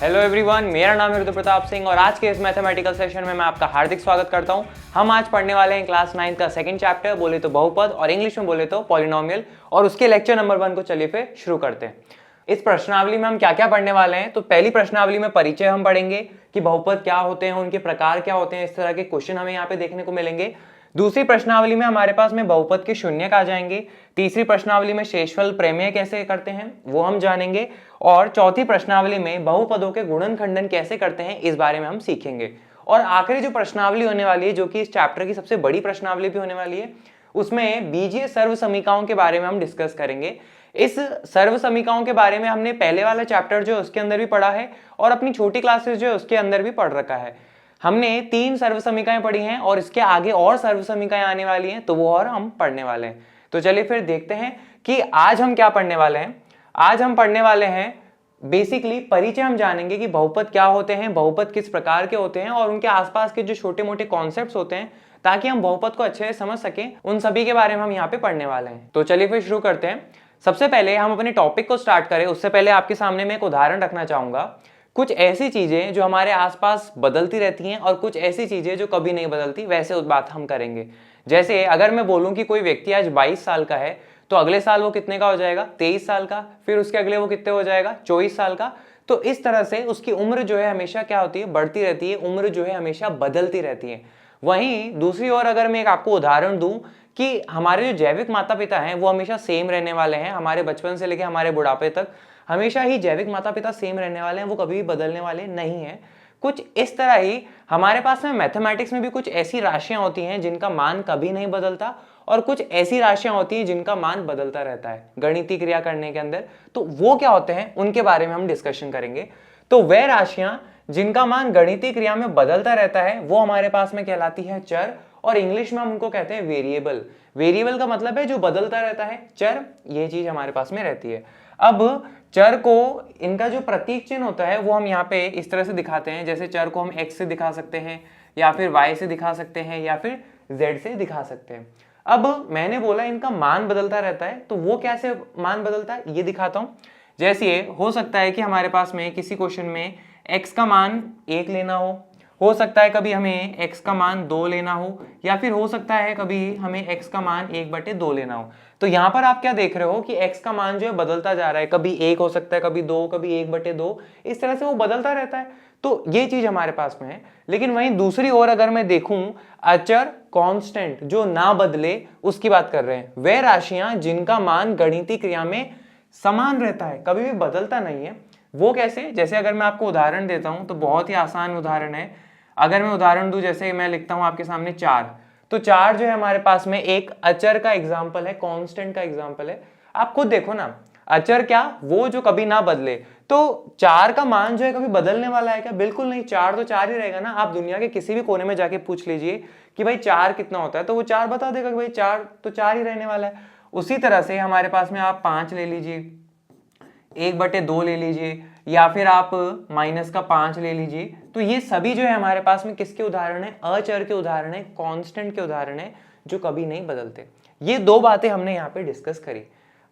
Hello everyone, मेरा नाम है ऋतु प्रताप सिंह और आज के इस मैथमेटिकल सेशन में मैं आपका हार्दिक स्वागत करता हूं। हम आज पढ़ने वाले हैं क्लास 9 का सेकंड चैप्टर, बोले तो बहुपद और इंग्लिश में बोले तो पॉलिनोमियल, और उसके लेक्चर नंबर 1 को चलिए फिर शुरू करते हैं। इस प्रश्नावली में हम क्या क्या पढ़ने वाले हैं, तो पहली प्रश्नावली में परिचय हम पढ़ेंगे कि बहुपद क्या होते हैं, उनके प्रकार क्या होते हैं, इस तरह के क्वेश्चन हमें यहाँ पे देखने को मिलेंगे। दूसरी प्रश्नावली में हमारे पास में बहुपद के शून्यक आ जाएंगे। तीसरी प्रश्नावली में शेषफल प्रमेय कैसे करते हैं वो हम जानेंगे, और चौथी प्रश्नावली में बहुपदों के गुणन खंडन कैसे करते हैं इस बारे में हम सीखेंगे। और आखिरी जो प्रश्नावली होने वाली है, जो कि इस चैप्टर की सबसे बड़ी प्रश्नावली भी होने वाली है, उसमें बीजीय सर्व समीकरणों के बारे में हम डिस्कस करेंगे। इस सर्व समीकरणों के बारे में हमने पहले वाला चैप्टर जो है उसके अंदर भी पढ़ा है और अपनी छोटी क्लासेस जो है उसके अंदर भी पढ़ रखा है। हमने 3 सर्व समीकरण पढ़ी हैं और इसके आगे और सर्व समीकरण आने वाली हैं, तो वो और हम पढ़ने वाले हैं। तो चलिए फिर देखते हैं कि आज हम क्या पढ़ने वाले हैं। आज हम पढ़ने वाले हैं बेसिकली परिचय। हम जानेंगे कि बहुपद क्या होते हैं, बहुपद किस प्रकार के होते हैं और उनके आसपास के जो छोटे मोटे कॉन्सेप्ट्स होते हैं, ताकि हम बहुपद को अच्छे से समझ सकें, उन सभी के बारे में हम यहाँ पे पढ़ने वाले हैं। तो चलिए फिर शुरू करते हैं। सबसे पहले हम अपने टॉपिक को स्टार्ट करें उससे पहले आपके सामने मैं एक उदाहरण रखना चाहूंगा। कुछ ऐसी चीजें जो हमारे आसपास बदलती रहती हैं और कुछ ऐसी चीजें जो कभी नहीं बदलती, वैसे उस बात हम करेंगे। जैसे अगर मैं बोलूं कि कोई व्यक्ति आज 22 साल का है, तो अगले साल वो कितने का हो जाएगा, 23 साल का, फिर उसके अगले वो कितने हो जाएगा, 24 साल का। तो इस तरह से उसकी उम्र जो है हमेशा क्या होती है, बढ़ती रहती है, उम्र जो है हमेशा बदलती रहती है। वहीं दूसरी ओर अगर मैं एक आपको उदाहरण दूं कि हमारे जो जैविक माता पिता हैं वो हमेशा सेम रहने वाले हैं, हमारे बचपन से लेकर हमारे बुढ़ापे तक हमेशा ही जैविक माता पिता सेम रहने वाले हैं, वो कभी भी बदलने वाले नहीं हैं। कुछ इस तरह ही हमारे पास में मैथमेटिक्स में भी कुछ ऐसी राशियां होती हैं जिनका मान कभी नहीं बदलता, और कुछ ऐसी राशियां होती हैं जिनका मान बदलता रहता है गणितीय क्रिया करने के अंदर। तो वो क्या होते हैं उनके बारे में हम डिस्कशन करेंगे। तो वह राशियां जिनका मान गणितीय क्रिया में बदलता रहता है वो हमारे पास में कहलाती है चर, और इंग्लिश में हम उनको कहते हैं वेरिएबल। वेरिएबल का मतलब है जो बदलता रहता है, चर ये चीज हमारे पास में रहती है। अब चर को इनका जो प्रतीक चिन्ह होता है वो हम यहाँ पे इस तरह से दिखाते हैं। जैसे चर को हम x से दिखा सकते हैं, या फिर y से दिखा सकते हैं, या फिर z से दिखा सकते हैं। अब मैंने बोला इनका मान बदलता रहता है, तो वो कैसे मान बदलता है ये दिखाता हूँ। जैसे हो सकता है कि हमारे पास में किसी क्वेश्चन में x का मान 1 लेना हो सकता है कभी हमें x का मान 2 लेना हो, या फिर हो सकता है कभी हमें x का मान 1/2 लेना हो। तो यहाँ पर आप क्या देख रहे हो कि x का मान जो है बदलता जा रहा है, कभी 1 हो सकता है, कभी 2, कभी 1/2, इस तरह से वो बदलता रहता है। तो ये चीज हमारे पास में है। लेकिन वहीं दूसरी ओर अगर मैं देखूं, अचर कांस्टेंट जो ना बदले उसकी बात कर रहे हैं, वह राशियां जिनका मान गणितीय क्रिया में समान रहता है, कभी भी बदलता नहीं है। वो कैसे? जैसे अगर मैं आपको उदाहरण देता हूं तो बहुत ही आसान उदाहरण है। अगर मैं उदाहरण दूं, जैसे मैं लिखता हूं आपके सामने 4, तो 4 जो है हमारे पास में एक अचर का एग्जाम्पल है, कांस्टेंट का एग्जाम्पल है। आप खुद देखो ना, अचर क्या, वो जो कभी ना बदले। तो 4 का मान जो है कभी बदलने वाला है क्या? बिल्कुल नहीं, 4 तो 4 ही रहेगा ना। आप दुनिया के किसी भी कोने में जाके पूछ लीजिए कि भाई 4 कितना होता है, तो वो 4 बता देगा कि भाई 4 तो 4 ही रहने वाला है। उसी तरह से हमारे पास में आप 5 ले लीजिए, 1/2 ले लीजिए, या फिर आप -5 ले लीजिए। तो ये सभी जो है हमारे पास में किसके उदाहरण है? अचर के उदाहरण है, कांस्टेंट के उदाहरण है, जो कभी नहीं बदलते। ये 2 बातें हमने यहाँ पे डिस्कस करी।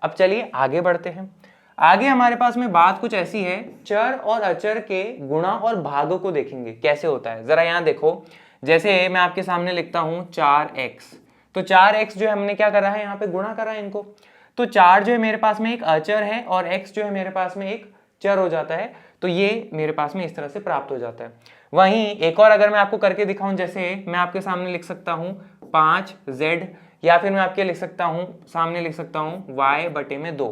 अब चलिए आगे बढ़ते हैं। आगे हमारे पास में बात कुछ ऐसी है, चर और अचर के गुणा और भाग को देखेंगे कैसे होता है। जरा यहाँ देखो, जैसे मैं आपके सामने लिखता हूँ 4x, तो 4x जो है हमने क्या करा है, यहाँ पे गुणा करा है इनको। तो 4 जो है मेरे पास में एक अचर है और x जो है मेरे पास में एक चर हो जाता है। तो ये मेरे पास में इस तरह से प्राप्त हो जाता है। वहीं एक और अगर मैं आपको करके दिखाऊं, जैसे मैं आपके सामने लिख सकता हूं 5z, या फिर मैं आपके लिख सकता हूं, सामने लिख सकता हूं y/2।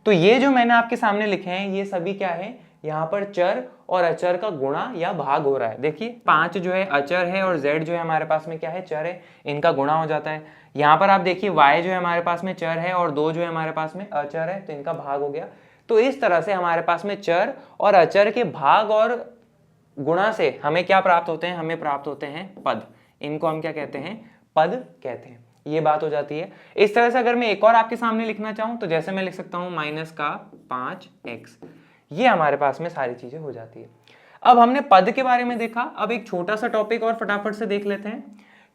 तो ये जो मैंने आपके सामने लिखे हैं ये सभी क्या है, यहाँ पर चर और अचर का गुणा या भाग हो रहा है। देखिए 5 जो है अचर है और z जो है हमारे पास में क्या है, चर है, इनका गुणा हो जाता है। यहाँ पर आप देखिए y जो है हमारे पास में चर है और 2 जो है हमारे पास में अचर है, तो इनका भाग हो गया। तो इस तरह से हमारे पास में चर और अचर के भाग और गुणा से हमें क्या प्राप्त होते हैं, हमें प्राप्त होते हैं पद। इनको हम क्या कहते हैं, पद कहते हैं। ये बात हो जाती है। इस तरह से अगर मैं एक और आपके सामने लिखना चाहूं, तो जैसे मैं लिख सकता हूं -5x, ये हमारे पास में सारी चीजें हो जाती है। अब हमने पद के बारे में देखा, अब एक छोटा सा टॉपिक और फटाफट से देख लेते हैं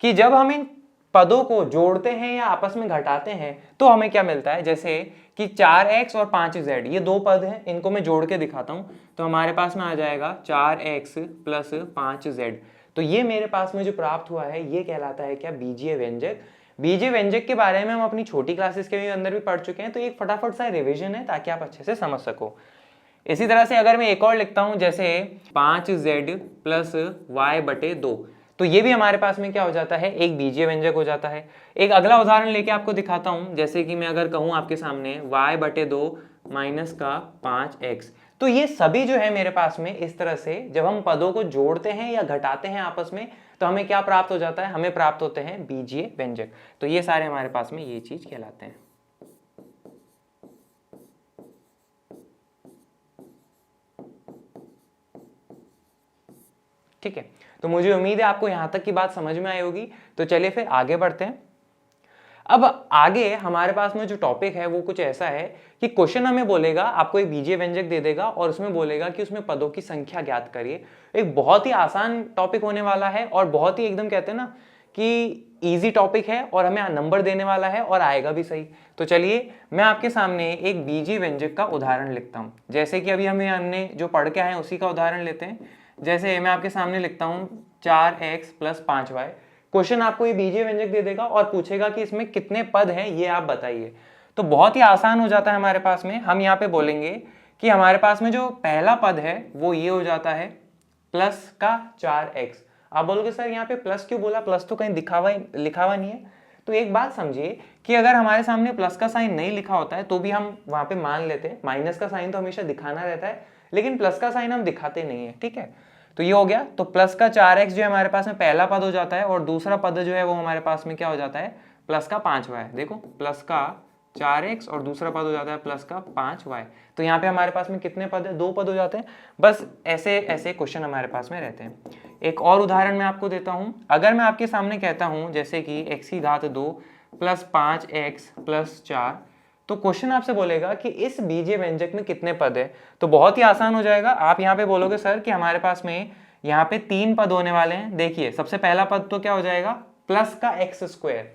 कि जब हम इन पदों को जोड़ते हैं या आपस में घटाते हैं तो हमें क्या मिलता है। जैसे कि 4x और 5z ये दो पद हैं, इनको मैं जोड़ के दिखाता हूं। तो हमारे पास में आ जाएगा 4x प्लस 5z। तो ये मेरे पास में जो प्राप्त हुआ है ये कहलाता है क्या, बीजीय व्यंजक। बीजीय व्यंजक के बारे में हम अपनी छोटी क्लासेस के अंदर भी पढ़ चुके हैं, तो एक फटाफट सा रिवीजन है ताकि आप अच्छे से समझ सको। इसी तरह से अगर मैं एक और लिखता हूं, जैसे 5z प्लस y बटे 2, तो ये भी हमारे पास में क्या हो जाता है, एक बीजीय व्यंजक हो जाता है। एक अगला उदाहरण लेके आपको दिखाता हूं, जैसे कि मैं अगर कहूं आपके सामने y बटे 2 माइनस का 5x, तो ये सभी जो है मेरे पास में इस तरह से जब हम पदों को जोड़ते हैं या घटाते हैं आपस में, तो हमें क्या प्राप्त हो जाता है, हमें प्राप्त होते हैं बीजीय व्यंजक। तो ये सारे हमारे पास में ये चीज कहलाते हैं। ठीक है, तो मुझे उम्मीद है आपको यहां तक की बात समझ में आई होगी। तो चलिए फिर आगे बढ़ते हैं। अब आगे हमारे पास में जो टॉपिक है वो कुछ ऐसा है कि क्वेश्चन हमें बोलेगा, आपको एक बीजीय व्यंजक दे देगा और उसमें बोलेगा कि उसमें पदों की संख्या ज्ञात करिए। एक बहुत ही आसान टॉपिक होने वाला है और बहुत ही एकदम कहते हैं ना कि इजी टॉपिक है, और हमें नंबर देने वाला है और आएगा भी सही। तो चलिए मैं आपके सामने एक बीजीय व्यंजक का उदाहरण लिखता हूं, जैसे कि अभी हमने जो पढ़ के आए हैं उसी का उदाहरण लेते हैं। जैसे मैं आपके सामने लिखता हूं 4x प्लस 5y। क्वेश्चन आपको ये बीजीय व्यंजक दे देगा और पूछेगा कि इसमें कितने पद हैं ये आप बताइए। तो बहुत ही आसान हो जाता है हमारे पास में। हम यहाँ पे बोलेंगे कि हमारे पास में जो पहला पद है वो ये हो जाता है प्लस का 4x। आप बोलोगे सर यहाँ पे प्लस क्यों बोला, प्लस तो कहीं लिखा हुआ नहीं है। तो एक बात समझिए कि अगर हमारे सामने प्लस का साइन नहीं लिखा होता है तो भी हम वहां पे मान लेते हैं, माइनस का साइन तो हमेशा दिखाना रहता है, लेकिन प्लस का साइन हम दिखाते नहीं है। ठीक है, तो ये हो गया। तो प्लस का 4x जो है हमारे पास में पहला पद हो जाता है, और दूसरा पद जो है वो हमारे पास में क्या हो जाता है, प्लस का 5y। देखो प्लस का 4x और दूसरा पद हो जाता है प्लस का 5y। तो यहाँ पे हमारे पास में कितने पद है, दो पद हो जाते हैं। बस ऐसे ऐसे क्वेश्चन हमारे पास में रहते हैं। एक और उदाहरण मैं आपको देता हूं। अगर मैं आपके सामने कहता हूं जैसे कि x की घात 2 प्लस 5x प्लस 4, तो क्वेश्चन आपसे बोलेगा कि इस बीजीय व्यंजक में कितने पद है। तो बहुत ही आसान हो जाएगा। आप यहाँ पे बोलोगे सर कि हमारे पास में यहाँ पे 3 पद होने वाले हैं। देखिए सबसे पहला पद तो क्या हो जाएगा, प्लस का x स्क्वायर।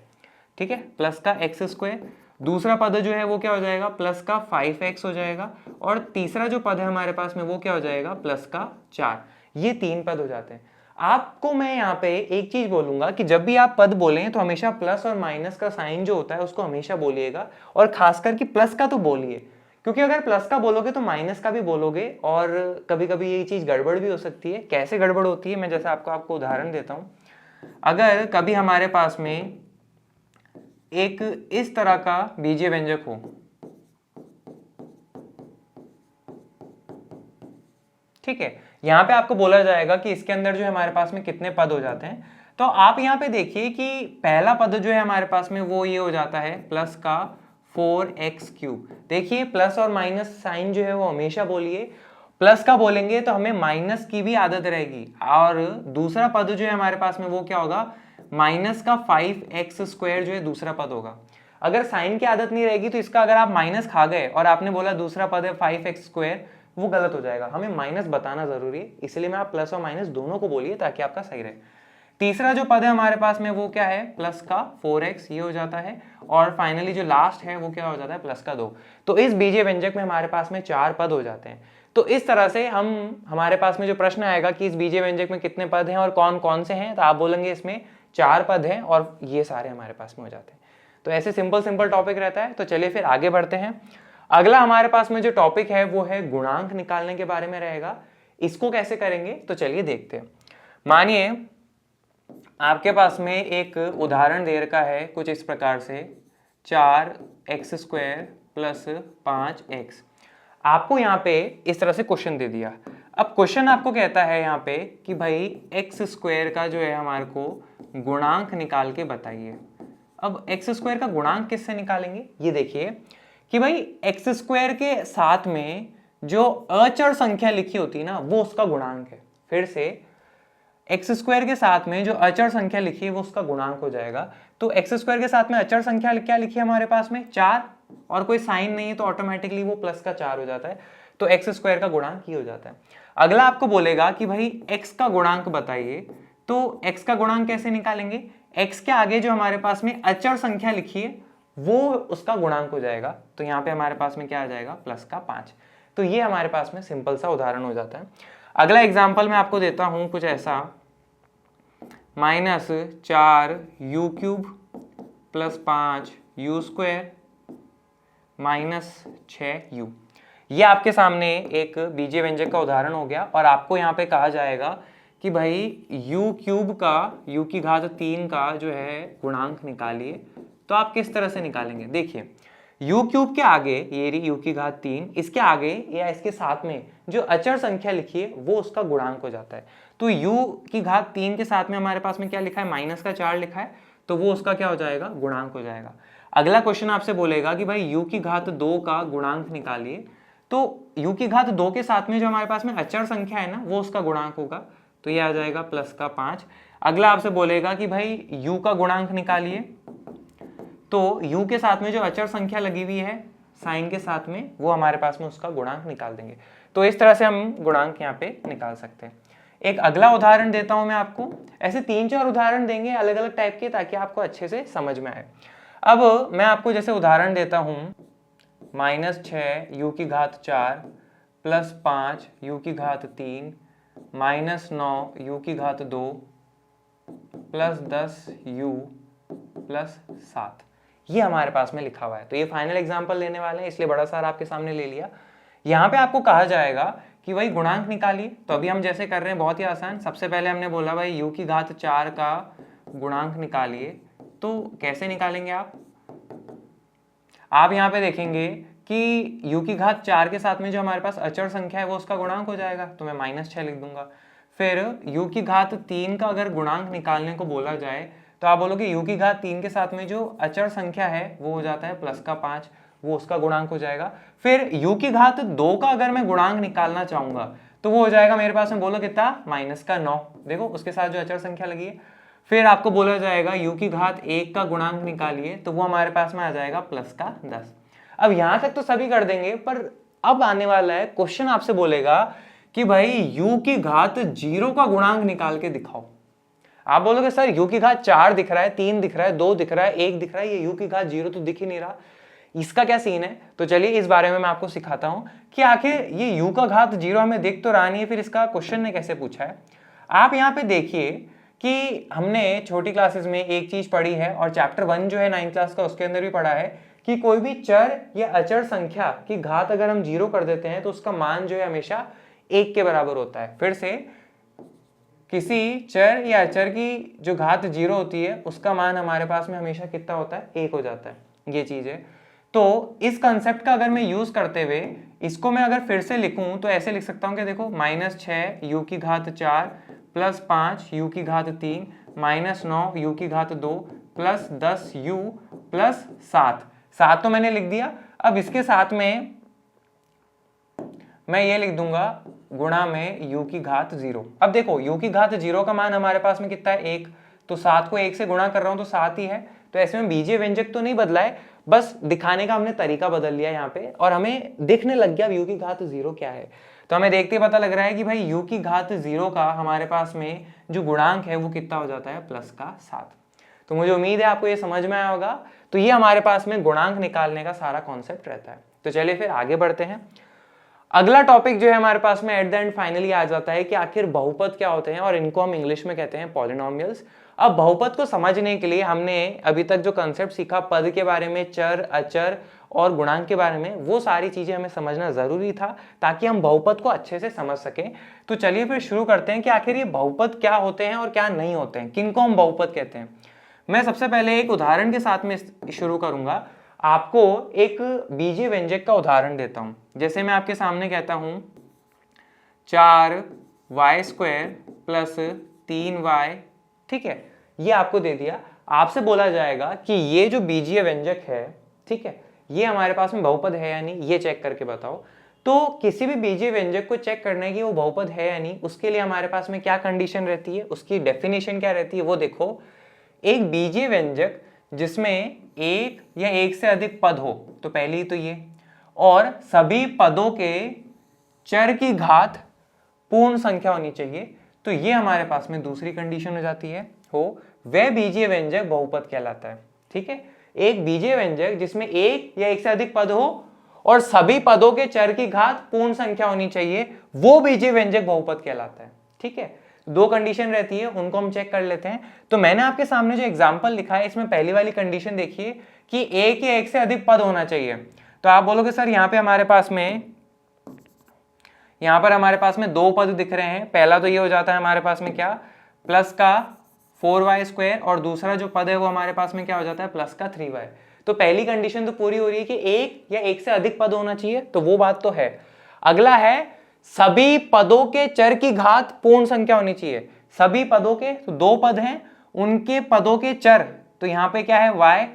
ठीक है, प्लस का x स्क्वायर। दूसरा पद जो है वो क्या हो जाएगा, प्लस का 5x हो जाएगा। और तीसरा जो पद है हमारे पास में वो क्या हो जाएगा, प्लस का 4। ये 3 पद हो जाते हैं। आपको मैं यहाँ पे एक चीज बोलूंगा कि जब भी आप पद बोलें तो हमेशा प्लस और माइनस का साइन जो होता है उसको हमेशा बोलिएगा, और खासकर कि प्लस का तो बोलिए, क्योंकि अगर प्लस का बोलोगे तो माइनस का भी बोलोगे, और कभी कभी ये चीज गड़बड़ भी हो सकती है। कैसे गड़बड़ होती है, मैं जैसे आपको उदाहरण देता हूं। अगर कभी हमारे पास में एक इस तरह का बीजीय व्यंजक हो, ठीक है, यहां पे आपको बोला जाएगा कि इसके अंदर जो है हमारे पास में कितने पद हो जाते हैं। तो आप यहां पे देखिए कि पहला पद जो है हमारे पास में वो ये हो जाता है प्लस का 4x³। देखिए प्लस और माइनस साइन जो है वो हमेशा बोलिए। प्लस का बोलेंगे तो हमें माइनस की भी आदत रहेगी, और दूसरा पद जो है हमारे पास में वो क्या होगा, माइनस का 5x² जो है दूसरा पद होगा। अगर साइन की आदत नहीं रहेगी तो इसका अगर आप माइनस खा गए और आपने बोला दूसरा पद है 5x², वो गलत हो जाएगा। हमें माइनस बताना जरूरी है, इसलिए मैं आप प्लस और माइनस दोनों को बोलिए ताकि आपका सही रहे। तीसरा जो पद है हमारे पास में वो क्या है, प्लस का 4x ये हो जाता है, और फाइनली जो लास्ट है वो क्या हो जाता है, प्लस का 2। तो इस बीजीय व्यंजक में हमारे पास में 4 पद हो जाते हैं। तो इस तरह से हमारे पास में जो प्रश्न आएगा कि इस बीजीय व्यंजक में कितने पद हैं और कौन कौन से हैं, तो आप बोलेंगे इसमें 4 पद हैं और ये सारे हमारे पास में हो जाते हैं। तो ऐसे सिंपल टॉपिक रहता है। तो चलिए फिर आगे बढ़ते हैं। अगला हमारे पास में जो टॉपिक है वो है गुणांक निकालने के बारे में रहेगा। इसको कैसे करेंगे, तो चलिए देखते हैं। मानिए आपके पास में एक उदाहरण दे रखा है कुछ इस प्रकार से, 4x² प्लस 5x। आपको यहाँ पे इस तरह से क्वेश्चन दे दिया। अब क्वेश्चन आपको कहता है यहाँ पे कि भाई x² का जो है हमारे को गुणांक निकाल के बताइए। अब x² का गुणांक किससे निकालेंगे, ये देखिए कि भाई x² के साथ में जो अचर संख्या लिखी होती है ना वो उसका गुणांक है। फिर से x² के साथ में जो अचर संख्या लिखी है वो उसका गुणांक हो जाएगा। तो x² के साथ में अचर संख्या क्या लिखी है हमारे पास में, 4, और कोई साइन नहीं है तो ऑटोमेटिकली वो प्लस का 4 हो जाता है। तो x² का गुणांक ही हो जाता है। अगला आपको बोलेगा कि भाई x का गुणांक बताइए। तो x का गुणांक कैसे निकालेंगे, x के आगे जो हमारे पास में अचर संख्या लिखी है वो उसका गुणांक हो जाएगा। तो यहाँ पे हमारे पास में क्या आ जाएगा, प्लस का 5। तो ये हमारे पास में सिंपल सा उदाहरण हो जाता है। अगला एग्जाम्पल मैं आपको देता हूँ कुछ ऐसा, -4u³ + 5u² -6u। ये आपके सामने एक बीजीय व्यंजक का उदाहरण हो गया और आपको यहाँ पे कहा जाएगा कि भाई u³ का u³ का जो है गुणांक निकालिए। तो आप किस तरह से निकालेंगे, देखिए u³ के आगे ये रही u³, इसके आगे या इसके साथ में जो अचर संख्या लिखी है वो उसका गुणांक हो जाता है। तो u³ के साथ में हमारे पास में क्या लिखा है, -4 लिखा है, तो वो उसका क्या हो जाएगा, गुणांक हो जाएगा। अगला क्वेश्चन आपसे बोलेगा कि भाई u² का गुणांक निकालिए। तो u² के साथ में जो हमारे पास में अचर संख्या है ना वो उसका गुणांक होगा, तो ये आ जाएगा प्लस का 5। अगला आपसे बोलेगा कि भाई u का गुणांक निकालिए। तो u के साथ में जो अचर संख्या लगी हुई है साइन के साथ में, वो हमारे पास में उसका गुणांक निकाल देंगे। तो इस तरह से हम गुणांक यहाँ पे निकाल सकते हैं। एक अगला उदाहरण देता हूं मैं आपको, ऐसे 3-4 उदाहरण देंगे अलग अलग टाइप के, ताकि आपको अच्छे से समझ में आए। अब मैं आपको जैसे उदाहरण देता हूं, -6u³ + 5u³ -9u² + 10u + 7, ये हमारे पास में लिखा हुआ है। तो ये फाइनल एग्जांपल लेने वाले हैं, इसलिए बड़ा सारा आपके सामने ले लिया। यहाँ पे आपको कहा जाएगा कि भाई गुणांक निकालिए। तो अभी हम जैसे कर रहे हैं बहुत ही आसान, सबसे पहले हमने बोला भाई u⁴ का गुणांक निकालिए। तो कैसे निकालेंगे आप यहाँ पे देखेंगे कि u⁴ के साथ में जो हमारे पास अचर संख्या है वो उसका गुणांक हो जाएगा, तो मैं -6 लिख दूंगा। फिर u⁴ का अगर गुणांक निकालने को बोला जाए तो आप बोलोगे u⁴ के साथ में जो अचर संख्या है वो हो जाता है प्लस का 5, वो उसका गुणांक हो जाएगा। फिर u⁴ का अगर मैं गुणांक निकालना चाहूंगा तो वो हो जाएगा मेरे पास में, बोलो कितना, -9। देखो उसके साथ जो अचर संख्या लगी है। फिर आपको बोला जाएगा u⁴ का गुणांक निकालिए, तो वो हमारे पास में आ जाएगा प्लस का 10। अब यहां तक तो सभी कर देंगे, पर अब आने वाला है क्वेश्चन, आपसे बोलेगा कि भाई u⁴ का गुणांक निकाल के दिखाओ। आप बोलोगे सर u⁴ दिख रहा है, 3 दिख रहा है, 2 दिख रहा है, 1 दिख रहा है, ये u⁴ तो दिख ही नहीं रहा, इसका क्या सीन है। तो चलिए इस बारे में मैं आपको सिखाता हूं कि आखिर ये u⁴ हमें दिख तो रहा नहीं है, फिर इसका क्वेश्चन ने कैसे पूछा है। आप यहाँ पे देखिए कि हमने छोटी क्लासेस में एक चीज पढ़ी है और चैप्टर 1 जो है 9th क्लास का उसके अंदर भी पढ़ा है कि कोई भी चर या अचर संख्या की घात अगर हम 0 कर देते हैं तो उसका मान जो है हमेशा 1 के बराबर होता है। फिर से, किसी चर या अचर की जो घात 0 होती है उसका मान हमारे पास में हमेशा कितना होता है, 1 हो जाता है। ये चीज है। तो इस कंसेप्ट का अगर मैं यूज करते हुए इसको मैं अगर फिर से लिखूं तो ऐसे लिख सकता हूं कि देखो -6u⁴ + 5u⁵ -9u⁵ + 10u + 7 तो मैंने लिख दिया। अब इसके साथ में मैं ये लिख दूंगा गुणा में u⁴। अब देखो u⁴ का मान हमारे पास में कितना है, 1, तो 7 को 1 से गुणा कर रहा हूं तो 7 ही है। तो ऐसे में बीजीय व्यंजक तो नहीं बदला है, बस दिखाने का हमने तरीका बदल लिया यहाँ पे, और हमें देखने लग गया u⁴ क्या है। तो हमें देखते पता लग रहा है कि भाई u⁴ का हमारे पास में जो गुणांक है वो कितना हो जाता है, प्लस का 7। तो मुझे उम्मीद है आपको ये समझ में आया होगा। तो ये हमारे पास में गुणांक निकालने का सारा कॉन्सेप्ट रहता है। तो चलिए फिर आगे बढ़ते हैं। अगला टॉपिक जो है हमारे पास में एट द एंड फाइनली आ जाता है कि आखिर बहुपद क्या होते हैं, और इनको हम इंग्लिश में कहते हैं पॉलिनोमियल्स। अब बहुपद को समझने के लिए हमने अभी तक जो कंसेप्ट सीखा पद के बारे में, चर, अचर और गुणांक के बारे में, वो सारी चीजें हमें समझना जरूरी था ताकि हम बहुपद को अच्छे से समझ सकें। तो चलिए फिर शुरू करते हैं कि आखिर ये बहुपद क्या होते हैं और क्या नहीं होते हैं, किनको हम बहुपद कहते हैं। मैं सबसे पहले एक उदाहरण के साथ में शुरू करूंगा। आपको एक बीजीय व्यंजक का उदाहरण देता हूं। जैसे मैं आपके सामने कहता हूं 4y² + 3y, ठीक है, ये आपको दे दिया। आपसे बोला जाएगा कि ये जो बीजीय व्यंजक है, ठीक है, ये हमारे पास में बहुपद है या नहीं, ये चेक करके बताओ। तो किसी भी बीजीय व्यंजक को चेक करने की वो बहुपद है या नहीं, उसके लिए हमारे पास में क्या कंडीशन रहती है, उसकी डेफिनेशन क्या रहती है, वो देखो। एक बीजीय व्यंजक जिसमें एक या एक से अधिक पद हो, तो पहली तो ये, और सभी पदों के चर की घात पूर्ण संख्या होनी चाहिए, तो ये हमारे पास में दूसरी कंडीशन हो जाती है। वह बीजीय व्यंजक बहुपद कहलाता है। ठीक है, एक बीजीय व्यंजक जिसमें एक या एक से अधिक पद हो और सभी पदों के चर की घात पूर्ण संख्या होनी चाहिए, वो बीजीय व्यंजक बहुपद कहलाता है। ठीक है, दो कंडीशन रहती है, उनको हम चेक कर लेते हैं। तो मैंने आपके सामने जो एग्जांपल लिखा है, इसमें पहली वाली कंडीशन देखिए कि एक या एक से अधिक पद होना चाहिए। तो आप बोलोगे सर यहाँ पे हमारे पास में, यहाँ पर हमारे पास में दो पद दिख रहे हैं। पहला तो ये हो जाता है हमारे पास में क्या, प्लस का 4y², और दूसरा जो पद है वो हमारे पास में क्या हो जाता है, प्लस का 3y। तो पहली कंडीशन तो पूरी हो रही है कि एक या एक से अधिक पद होना चाहिए, तो वो बात तो है। अगला है सभी पदों के चर की घात पूर्ण संख्या होनी चाहिए। सभी पदों के, तो दो पद हैं, उनके पदों के चर, तो यहाँ पे क्या है y,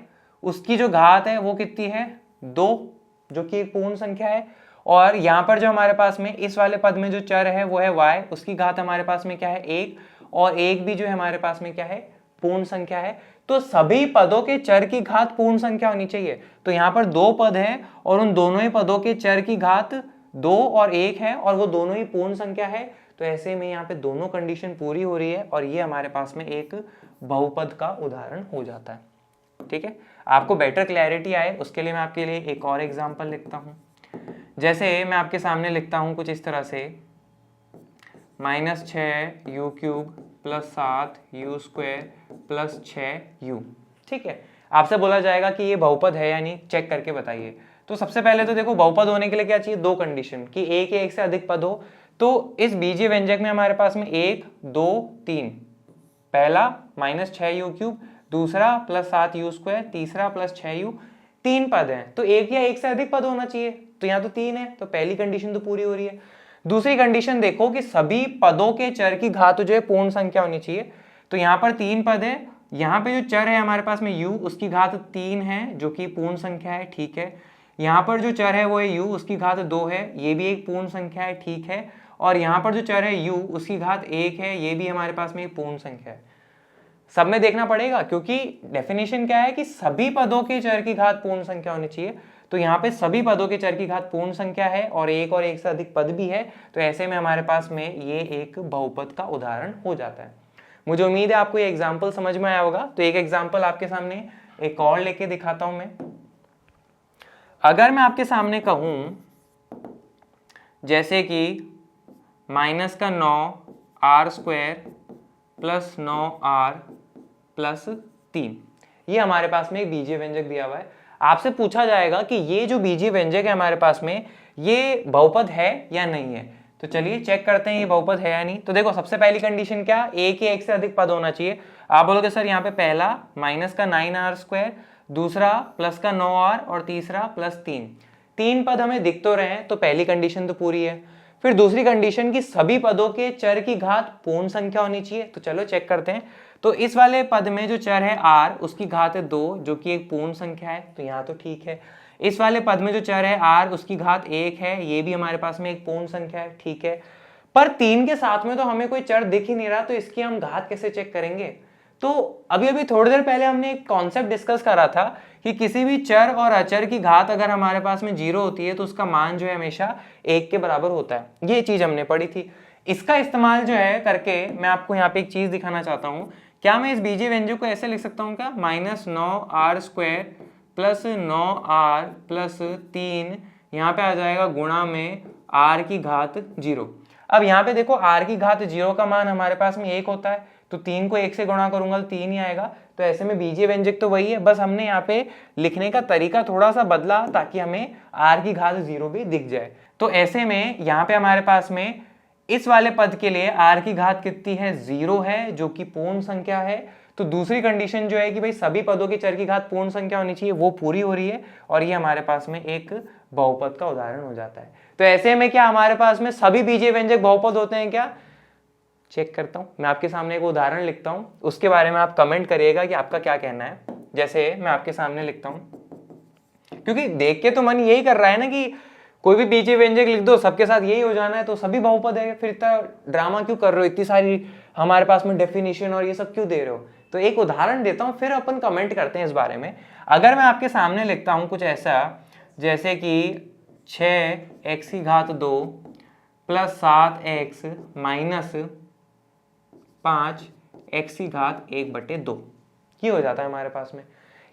उसकी जो घात है वो कितनी है 2, जो कि एक पूर्ण संख्या है। और यहाँ पर जो हमारे पास में इस वाले पद में जो चर है वो है y, उसकी घात हमारे पास में क्या है 1, और 1 भी जो है हमारे पास में क्या है पूर्ण संख्या है। तो सभी पदों के चर की घात पूर्ण संख्या होनी चाहिए। तो यहाँ पर दो पद हैं और उन दोनों ही पदों के चर की घात 2 और 1 है, और वो दोनों ही पूर्ण संख्या है। तो ऐसे में यहाँ पे दोनों कंडीशन पूरी हो रही है और ये हमारे पास में एक बहुपद का उदाहरण हो जाता है। ठीक है, आपको बेटर क्लैरिटी आए उसके लिए मैं आपके लिए एक और एग्जांपल लिखता हूँ। जैसे मैं आपके सामने लिखता हूँ कुछ इस तरह से, -6u³ + 7u² + 6u। ठीक है, आपसे बोला जाएगा कि ये बहुपद है या नहीं, चेक करके बताइए। तो सबसे पहले तो देखो, बहुपद होने के लिए क्या चाहिए, दो कंडीशन, कि एक या एक से अधिक पद हो। तो इस बीजीय व्यंजक में हमारे पास में 1, 2, 3, पहला -6u³, दूसरा +7u², तीसरा +6u, 3 पद हैं। तो एक या एक से अधिक पद होना चाहिए, तो यहाँ तो 3 है, तो पहली कंडीशन तो पूरी हो रही है। दूसरी कंडीशन देखो कि सभी पदों के चर की घात जो है पूर्ण संख्या होनी चाहिए। तो यहाँ पर 3 पद है, यहाँ पे जो चर है हमारे पास में u, उसकी घात 3 है, जो कि पूर्ण संख्या है। ठीक है, यहाँ पर जो चर है वो है u, उसकी घात 2 है, ये भी एक पूर्ण संख्या है। ठीक है, और यहाँ पर जो चर है u, उसकी घात 1 है, ये भी हमारे पास में एक पूर्ण संख्या है। सब में देखना पड़ेगा, क्योंकि डेफिनेशन क्या है कि सभी पदों के चर की घात पूर्ण संख्या होनी चाहिए। तो यहाँ पे सभी पदों के चर की घात पूर्ण संख्या है और एक से अधिक पद भी है। तो ऐसे में हमारे पास में ये एक बहुपद का उदाहरण हो जाता है। मुझे उम्मीद है आपको ये एग्जाम्पल समझ में आया होगा। तो एक एग्जाम्पल आपके सामने एक और लेके दिखाता हूं मैं। अगर मैं आपके सामने कहूं जैसे कि -9r² + 9r + 3, ये हमारे पास में एक बीजीय व्यंजक दिया हुआ है। आपसे पूछा जाएगा कि ये जो बीजीय व्यंजक है हमारे पास में, ये बहुपद है या नहीं है। तो चलिए चेक करते हैं ये बहुपद है या नहीं। तो देखो, सबसे पहली कंडीशन क्या, एक या एक से अधिक पद होना चाहिए। आप बोलोगे सर यहाँ पे पहला -9r², दूसरा +9r और तीसरा +3, 3 पद हमें दिख तो रहे हैं, तो पहली कंडीशन तो पूरी है। फिर दूसरी कंडीशन की सभी पदों के चर की घात पूर्ण संख्या होनी चाहिए। तो चलो चेक करते हैं। तो इस वाले पद में जो चर है r, उसकी घात है 2, जो कि एक पूर्ण संख्या है, तो यहाँ तो ठीक है। इस वाले पद में जो चर है r, उसकी घात 1 है, ये भी हमारे पास में एक पूर्ण संख्या है, ठीक है। पर 3 के साथ में तो हमें कोई चर दिख ही नहीं रहा, तो इसकी हम घात कैसे चेक करेंगे। तो अभी थोड़ी देर पहले हमने एक कॉन्सेप्ट डिस्कस करा था कि किसी भी चर और अचर की घात अगर हमारे पास में 0 होती है तो उसका मान जो है हमेशा 1 के बराबर होता है। ये चीज हमने पढ़ी थी। इसका इस्तेमाल जो है करके मैं आपको यहाँ पे एक चीज दिखाना चाहता हूँ। क्या मैं इस बीजीय व्यंजक को ऐसे लिख सकता हूँ क्या, -9r² + 9r + 3, यहाँ पे आ जाएगा गुणा में r की घात 0। अब यहाँ पे देखो, r की घात 0 का मान हमारे पास में 1 होता है, तो 3 को 1 से गुणा करूंगा तो 3 ही आएगा। तो ऐसे में बीजीय व्यंजक तो वही है, बस हमने यहाँ पे लिखने का तरीका थोड़ा सा बदला ताकि हमें r की घात 0 भी दिख जाए। तो ऐसे में यहाँ पे हमारे पास में इस वाले पद के लिए r की घात कितनी है, 0 है, जो कि पूर्ण संख्या है। तो दूसरी कंडीशन जो है कि भाई सभी पदों की चर की घात पूर्ण संख्या होनी चाहिए, वो पूरी हो रही है और ये हमारे पास में एक बहुपद का उदाहरण हो जाता है। तो ऐसे में क्या हमारे पास में सभी बीजीय व्यंजक बहुपद होते हैं क्या, चेक करता हूं। मैं आपके सामने एक उदाहरण लिखता हूं, उसके बारे में आप कमेंट करिएगा कि आपका क्या कहना है। जैसे मैं आपके सामने लिखता हूं, क्योंकि देख के तो मन यही कर रहा है ना कि कोई भी बीजीय व्यंजक लिख दो, सबके साथ यही हो जाना है, तो सभी बहुपद है। फिर इतना ड्रामा क्यों कर रहे हो, इतनी सारी हमारे पास में डेफिनेशन और ये सब क्यों दे रहे हो। तो एक उदाहरण देता हूं, फिर अपन कमेंट करते हैं इस बारे में। अगर मैं आपके सामने लिखता हूं कुछ ऐसा, जैसे कि 6x⁵2 + 7x - 5x⁵1/2, ये हो जाता है हमारे पास में।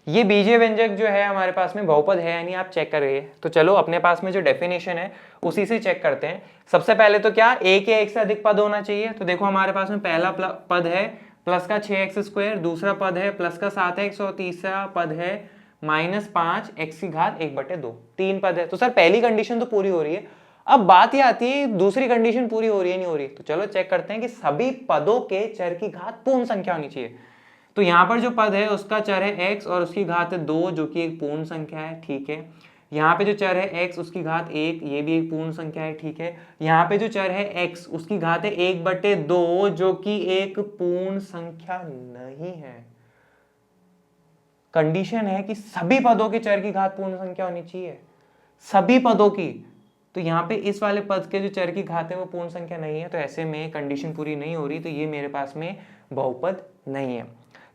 ये बीजीय व्यंजक जो है हमारे पास में बहुपद है यानी आप चेक करिए। तो चलो अपने पास में जो डेफिनेशन है उसी से चेक करते हैं। सबसे पहले तो क्या एक या एक से अधिक पद होना चाहिए। तो देखो हमारे पास में पहला पद है प्लस का 6x², दूसरा पद है प्लस का 7x और तीसरा पद है -5x⁴1/2। 3 पद है। तो सर पहली कंडीशन तो पूरी हो रही है। अब बात ये आती है दूसरी कंडीशन पूरी हो रही है नहीं हो रही। तो चलो चेक करते हैं कि सभी पदों के चर की घात पूर्ण संख्या होनी चाहिए। तो यहां पर जो पद है उसका चर है x और उसकी घात है 2 जो कि एक पूर्ण संख्या है, ठीक है। यहाँ पे जो चर है x उसकी घात 1 ये भी एक पूर्ण संख्या है, ठीक है। यहाँ पे जो चर है x उसकी घात है 1/2 जो कि एक पूर्ण संख्या नहीं है। कंडीशन है कि सभी पदों के चर की घात पूर्ण संख्या होनी चाहिए, सभी पदों की। तो यहाँ पे इस वाले पद के जो चर की घात है वो पूर्ण संख्या नहीं है, तो ऐसे में कंडीशन पूरी नहीं हो रही, तो ये मेरे पास में बहुपद नहीं है।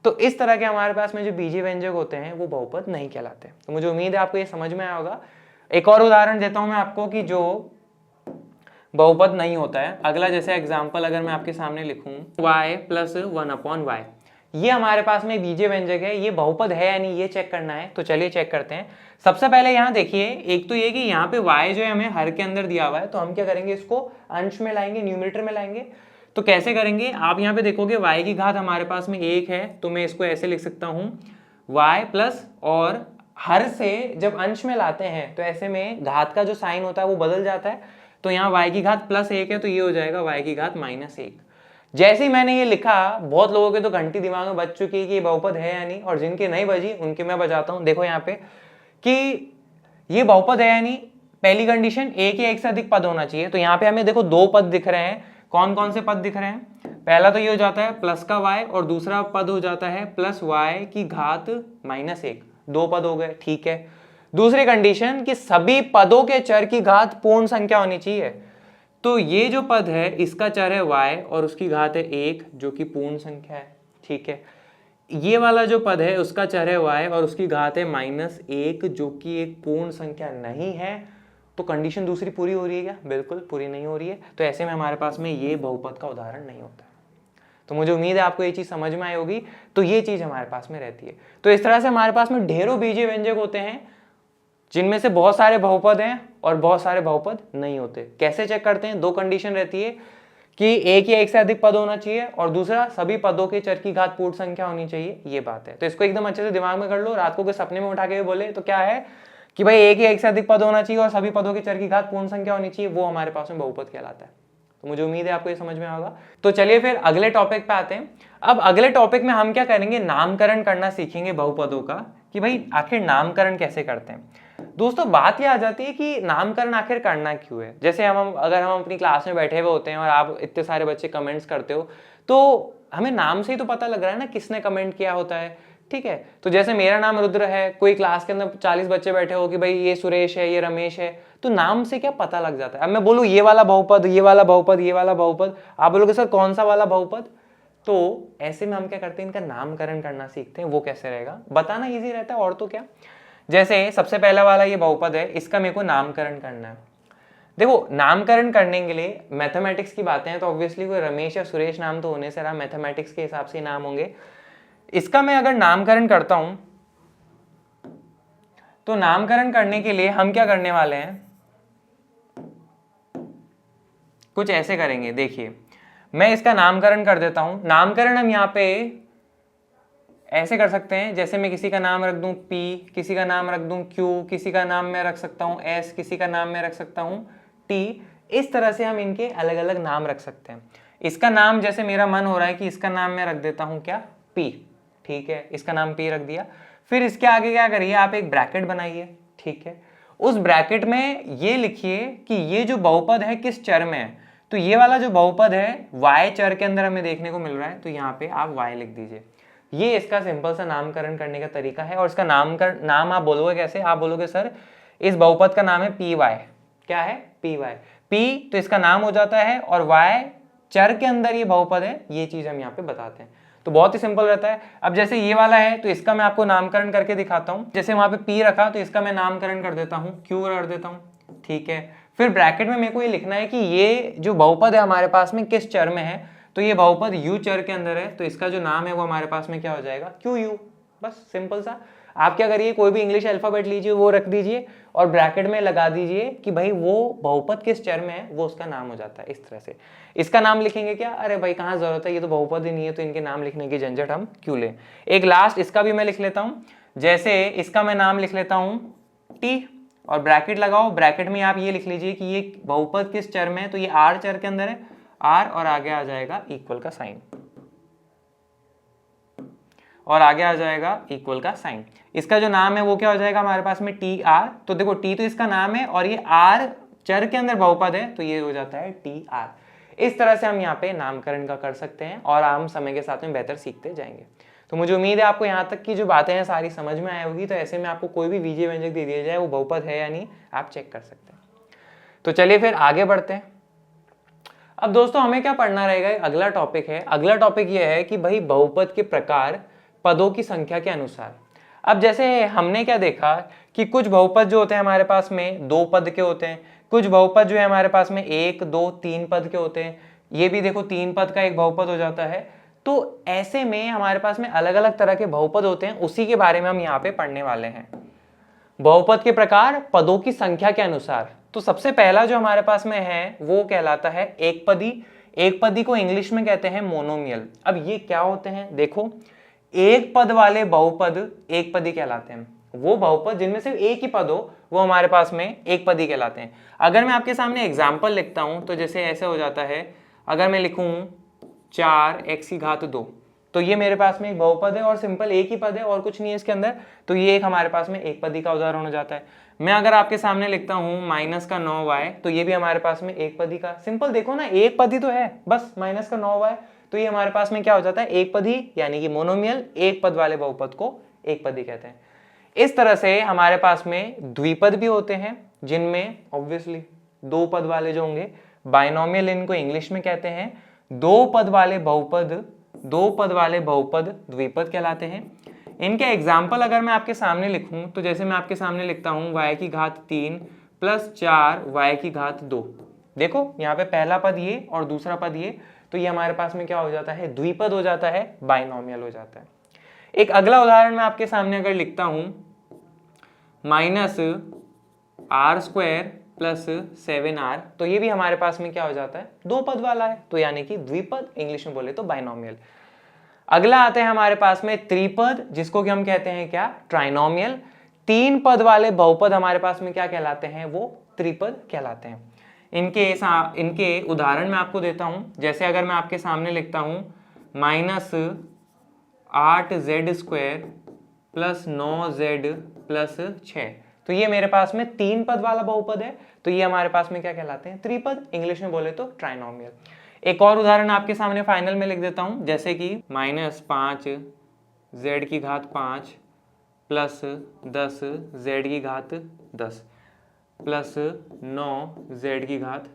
तो इस तरह के हमारे पास में जो बीजीय व्यंजक होते हैं वो बहुपद नहीं कहलाते। तो मुझे उम्मीद है आपको ये समझ में आया होगा। एक और उदाहरण देता हूं मैं आपको कि जो बहुपद नहीं होता है। अगला जैसे एग्जाम्पल अगर मैं आपके सामने लिखूं y + 1/y, ये हमारे पास में बीजीय व्यंजक है, ये बहुपद है या नहीं ये चेक करना है। तो चलिए चेक करते हैं। सबसे पहले यहाँ देखिए, एक तो ये कि यहाँ पे y जो है हमें हर के अंदर दिया हुआ है, तो हम क्या करेंगे इसको अंश में लाएंगे, न्यूमरेटर में लाएंगे। तो कैसे करेंगे, आप यहाँ पे देखोगे y की घात हमारे पास में 1 है, तो मैं इसको ऐसे लिख सकता हूँ y प्लस, और हर से जब अंश में लाते हैं तो ऐसे में घात का जो साइन होता है वो बदल जाता है। तो यहाँ y की घात +1 है, तो ये हो जाएगा y की घात -1। जैसे ही मैंने ये लिखा, बहुत लोगों के तो घंटी दिमाग में बज चुकी है कि ये बहुपद है या नहीं, और जिनके नहीं बजी उनके मैं बजाता हूँ। देखो यहाँ पे कि ये बहुपद है या नहीं। पहली कंडीशन एक या एक से अधिक पद होना चाहिए। तो यहाँ पे हमें देखो 2 पद दिख रहे हैं। कौन कौन से पद दिख रहे हैं? पहला तो ये हो जाता है प्लस का y, और दूसरा पद हो जाता है प्लस y की घात -1। 2 पद हो गए, ठीक है। दूसरी कंडीशन कि सभी पदों के चर की घात पूर्ण संख्या होनी चाहिए। तो ये जो पद है इसका चर है y और उसकी घात है 1 जो कि पूर्ण संख्या है, ठीक है। ये वाला जो पद है उसका चर है y और उसकी घात है -1 जो कि एक पूर्ण संख्या नहीं है। तो कंडीशन दूसरी पूरी हो रही है क्या? बिल्कुल पूरी नहीं हो रही है। तो ऐसे में हमारे पास में ये बहुपद का उदाहरण नहीं होता है। तो मुझे उम्मीद है आपको ये चीज समझ में आई होगी। तो ये चीज हमारे पास में रहती है। तो इस तरह से हमारे पास में ढेरों बीजीय व्यंजक होते हैं जिनमें से बहुत सारे बहुपद हैं और बहुत सारे बहुपद नहीं होते। कैसे चेक करते हैं? 2 कंडीशन रहती है कि एक या एक से अधिक पद होना चाहिए, और दूसरा सभी पदों के चर की घात पूर्ण संख्या होनी चाहिए। ये बात है, तो इसको एकदम अच्छे से दिमाग में कर लो। रात को के सपने में उठा के बोले तो क्या है कि भाई एक या एक से अधिक पद होना चाहिए और सभी पदों के चर की घात पूर्ण संख्या होनी चाहिए, वो हमारे पास में बहुपद कहलाता है। तो मुझे उम्मीद है आपको ये समझ में आएगा। तो चलिए फिर अगले टॉपिक पे आते हैं। अब अगले टॉपिक में हम क्या करेंगे, नामकरण करना सीखेंगे बहुपदों का, कि भाई आखिर नामकरण कैसे करते हैं। दोस्तों बात ये आ जाती है कि नामकरण आखिर करना क्यों है। जैसे अगर हम अपनी क्लास में बैठे हुए होते हैं और आप इतने सारे बच्चे कमेंट्स करते हो, तो हमें नाम से ही तो पता लग रहा है ना किसने कमेंट किया होता है, ठीक है। तो जैसे मेरा नाम रुद्र है, कोई क्लास के अंदर 40 बच्चे बैठे हो कि भाई ये सुरेश है, ये रमेश है, तो नाम से क्या पता लग जाता है। अब मैं बोलूँ ये वाला बहुपद, ये वाला बहुपद, ये वाला बहुपद, आप बोलोगे सर कौन सा वाला बहुपद। तो ऐसे में हम क्या करते हैं, इनका नामकरण करना सीखते हैं। वो कैसे रहेगा, बताना ईजी रहता है और तो क्या। जैसे सबसे पहला वाला ये बहुपद है, इसका मेरे को नामकरण करना है। देखो नामकरण करने के लिए मैथमेटिक्स की बातें हैं तो ऑब्वियसली कोई रमेश या सुरेश नाम तो होने से रहा, मैथमेटिक्स के हिसाब से नाम होंगे। इसका मैं अगर नामकरण करता हूं तो नामकरण करने के लिए हम क्या करने वाले हैं, कुछ ऐसे करेंगे। देखिए मैं इसका नामकरण कर देता हूं। नामकरण हम यहाँ पे ऐसे कर सकते हैं, जैसे मैं किसी का नाम रख दूं P, किसी का नाम रख दूं Q, किसी का नाम मैं रख सकता हूं S, किसी का नाम मैं रख सकता हूं T। इस तरह से हम इनके अलग अलग नाम रख सकते हैं। इसका नाम जैसे मेरा मन हो रहा है कि इसका नाम मैं रख देता हूं क्या, P, ठीक है। इसका नाम P रख दिया। फिर इसके आगे क्या करिए, आप एक ब्रैकेट बनाइए, ठीक है। उस ब्रैकेट में ये लिखिए कि ये जो बहुपद है किस चर में है। तो ये वाला जो बहुपद है y चर के अंदर हमें देखने को मिल रहा है, तो यहाँ पे आप y लिख दीजिए। ये इसका सिंपल सा नामकरण करने का तरीका है। और इसका नाम आप बोलोगे कैसे, आप बोलोगे सर इस बहुपद का नाम है पी वाई। क्या है, पी वाई। पी तो इसका नाम हो जाता है और वाई चर के अंदर ये बहुपद है, ये चीज हम यहाँ पे बताते हैं। तो बहुत ही सिंपल रहता है। अब जैसे ये वाला है तो इसका मैं आपको नामकरण करके दिखाता हूँ। जैसे वहां पे पी रखा तो इसका मैं नामकरण कर देता हूँ, क्यू कर देता हूँ, ठीक है। फिर ब्रैकेट में मेरे को ये लिखना है कि ये जो बहुपद है हमारे पास में किस चर में है। तो ये बहुपद u चर के अंदर है, तो इसका जो नाम है वो हमारे पास में क्या हो जाएगा, क्यू यू। बस सिंपल सा। आप क्या करिए, कोई भी इंग्लिश अल्फाबेट लीजिए, वो रख दीजिए और ब्रैकेट में लगा दीजिए कि भाई वो बहुपद किस चर में है, वो उसका नाम हो जाता है। इस तरह से इसका नाम लिखेंगे क्या, अरे भाई कहाँ जरूरत है, ये तो बहुपद ही नहीं है, तो इनके नाम लिखने की झंझट हम क्यों लें। एक लास्ट इसका भी मैं लिख लेता हूँ, जैसे इसका मैं नाम लिख लेता हूँ टी, और ब्रैकेट लगाओ, ब्रैकेट में आप ये लिख लीजिए कि ये बहुपद किस चर में है, तो ये आर चर के अंदर है, आर और आगे आ जाएगा इक्वल का साइन, और आगे आ जाएगा इक्वल का साइन। इसका जो नाम है वो क्या हो जाएगा हमारे पास में टी आर, तो देखो टी तो इसका नाम है और ये आर चर के अंदर बहुपद है, तो ये हो जाता है टी आर। इस तरह से हम यहाँ पे नामकरण का कर सकते हैं और हम समय के साथ में बेहतर सीखते जाएंगे। तो मुझे उम्मीद है आपको यहाँ तक की जो बातें हैं सारी समझ में आई होगी। तो ऐसे में आपको कोई भी बीजीय व्यंजक दे दिया जाए वो बहुपद है या नहीं, आप चेक कर सकते हैं। तो चलिए फिर आगे बढ़ते हैं। अब दोस्तों हमें क्या पढ़ना रहेगा, अगला टॉपिक है। अगला टॉपिक ये है कि भाई बहुपद के प्रकार पदों की संख्या के अनुसार। अब जैसे हमने क्या देखा कि कुछ बहुपद जो होते हैं हमारे पास में 2 पद के होते हैं, कुछ बहुपद जो है हमारे पास में 1, 2, 3 पद के होते हैं। ये भी देखो 3 पद का एक बहुपद हो जाता है। तो ऐसे में हमारे पास में अलग अलग तरह के बहुपद होते हैं, उसी के बारे में हम यहाँ पे पढ़ने वाले हैं। बहुपद के प्रकार पदों की संख्या के अनुसार। तो सबसे पहला जो हमारे पास में है वो कहलाता है एक पदी। एक पदी को इंग्लिश में कहते हैं मोनोमियल। अब ये क्या होते हैं, देखो एक पद वाले बहुपद एक पदी कहलाते हैं। वो बहुपद जिनमें सिर्फ एक ही पद हो वो हमारे पास में एक पदी कहलाते हैं। अगर मैं आपके सामने एग्जाम्पल लिखता हूं तो जैसे ऐसे हो जाता है, अगर मैं लिखूं 4x की घात 2, तो ये मेरे पास में एक बहुपद है और सिंपल एक ही पद है और कुछ नहीं है इसके अंदर, तो ये एक हमारे पास में एक पदी का उदाहरण हो जाता है। मैं अगर आपके सामने लिखता हूं -9y, तो ये भी हमारे पास में एक पदी का, सिंपल देखो ना एक पदी तो है बस -9y, तो ये हमारे पास में क्या हो जाता है एक पदी, यानी कि मोनोमियल। एक पद वाले बहुपद को एक पदी कहते हैं। इस तरह से हमारे पास में द्विपद भी होते हैं जिनमें ऑब्वियसली 2 पद वाले जो होंगे, बाइनोमियल इनको इंग्लिश में कहते हैं। 2 पद वाले बहुपद द्विपद कहलाते हैं। इनके एग्जाम्पल अगर मैं आपके सामने लिखूं तो जैसे मैं आपके सामने लिखता हूं y की घात 3 + 4 y की घात 2। देखो यहाँ पे पहला पद ये और दूसरा पद ये, तो ये हमारे पास में क्या हो जाता है, द्विपद हो जाता है, बाइनोमियल हो जाता है। एक अगला उदाहरण मैं आपके सामने अगर लिखता हूं -r² + 7r, तो ये भी हमारे पास में क्या हो जाता है, 2 पद वाला है, तो यानी कि द्विपद, इंग्लिश में बोले तो बाइनोमियल। अगला आते हैं हमारे पास में त्रिपद, जिसको कि हम कहते हैं क्या, ट्राइनोमियल। 3 पद वाले बहुपद हमारे पास में क्या कहलाते हैं, वो त्रिपद कहलाते हैं। इनके उदाहरण मैं आपको देता हूं, जैसे अगर मैं आपके सामने लिखता हूं -8z² + 9z + 6, तो ये मेरे पास में 3 पद वाला बहुपद है, तो ये हमारे पास में क्या कहलाते हैं, त्रिपद, इंग्लिश में बोले तो ट्राइनोमियल। एक और उदाहरण आपके सामने फाइनल में लिख देता हूं, जैसे कि -5z की घात 5 + 10z की घात 10 + 9z की घात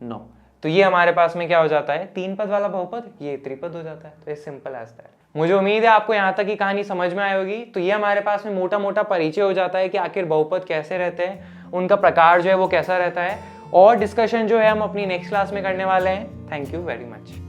9, तो ये हमारे पास में क्या हो जाता है, 3 पद वाला बहुपद, ये त्रिपद हो जाता है। तो ये सिंपल एज दैट। मुझे उम्मीद है आपको यहाँ तक की कहानी समझ में आई होगी। तो ये हमारे पास में मोटा मोटा परिचय हो जाता है कि आखिर बहुपद कैसे रहते हैं, उनका प्रकार जो है वो कैसा रहता है, और डिस्कशन जो है हम अपनी नेक्स्ट क्लास में करने वाले हैं। Thank you very much.